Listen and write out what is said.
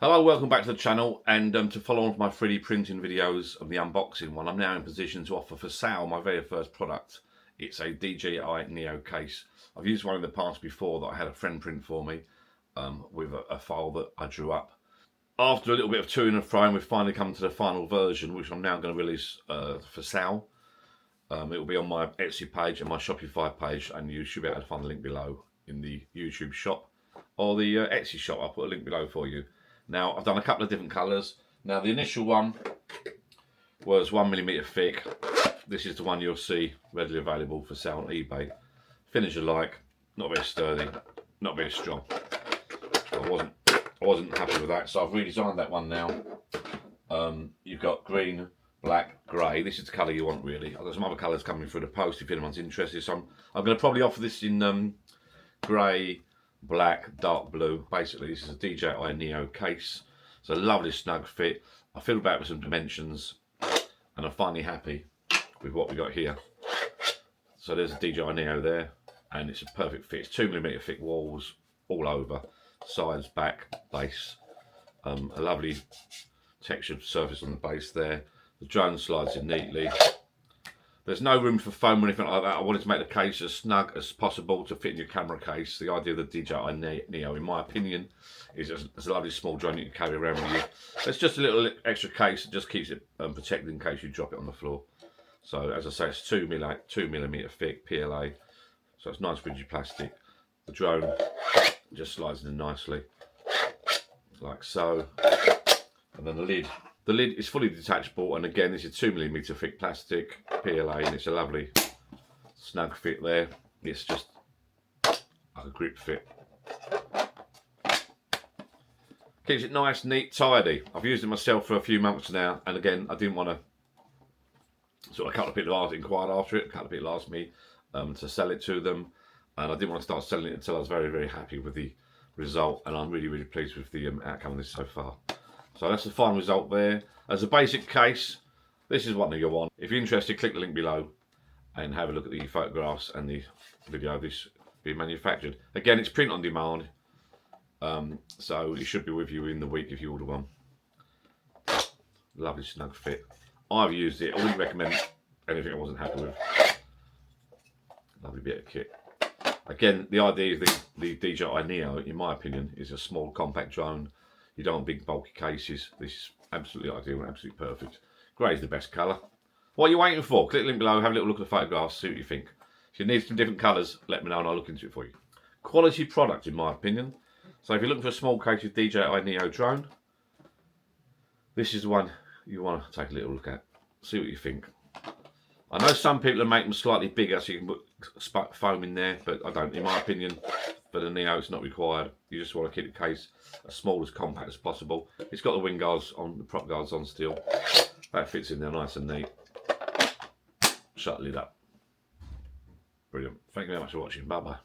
Hello, welcome back to the channel, and to follow on with my 3D printing videos of the unboxing one, I'm now in position to offer for sale my very first product. It's a DJI Neo case. I've used one in the past before that I had a friend print for me with a file that I drew up. After a little bit of to and fro, we've finally come to the final version, which I'm now going to release for sale. It will be on my Etsy page and my Shopify page, and you should be able to find the link below in the YouTube shop or the Etsy shop. I'll put a link below for you. Now, I've done a couple of different colours. Now, the initial one was 1mm thick. This is the one you'll see readily available for sale on eBay. Finish alike, not very sturdy, not very strong. I wasn't happy with that, so I've redesigned that one now. You've got green, black, grey. This is the colour you want, really. I've got some other colours coming through the post if anyone's interested. So I'm going to probably offer this in grey, black, dark blue. Basically, this is a DJI Neo case. It's a lovely snug fit. I filled back with some dimensions, and I'm finally happy with what we got here. So there's a DJI Neo there, and it's a perfect fit. It's 2mm thick walls all over, sides, back, base. A lovely textured surface on the base there. The drone slides in neatly. There's no room for foam or anything like that. I wanted to make the case as snug as possible to fit in your camera case. The idea of the DJI Neo, in my opinion, is a lovely small drone you can carry around with you. It's just a little extra case that just keeps it protected in case you drop it on the floor. So as I say, it's 2mm thick PLA, so it's nice rigid plastic. The drone just slides in nicely, like so. And then the lid. The lid is fully detachable, and again, this is 2mm thick plastic PLA, and it's a lovely snug fit there. It's just like a grip fit. Keeps it nice, neat, tidy. I've used it myself for a few months now, and again, I didn't want to sort of a couple of people inquired after it. A couple of people asked me to sell it to them, and I didn't want to start selling it until I was very, very happy with the result, and I'm really, really pleased with the outcome of this so far. So that's the final result there. As a basic case, this is what you'll want. If you're interested, click the link below and have a look at the photographs and the video of this being manufactured. Again, it's print on demand, so it should be with you in the week if you order one. Lovely snug fit. I've used it. I wouldn't recommend anything I wasn't happy with. Lovely bit of kit. Again, the idea of the DJI Neo, in my opinion, is a small compact drone. You don't want big bulky cases. This is absolutely ideal and absolutely perfect. Grey is the best colour. What are you waiting for? Click the link below, have a little look at the photographs, see what you think. If you need some different colours, let me know and I'll look into it for you. Quality product, in my opinion. So if you're looking for a small case of DJI Neo drone, this is the one you want to take a little look at. See what you think. I know some people make them slightly bigger so you can put foam in there, but I don't. In my opinion, for the Neo, it's not required. You just want to keep the case as small, as compact as possible. It's got the wing guards on, the prop guards on still. That fits in there nice and neat. Shut the lid up. Brilliant. Thank you very much for watching. Bye bye.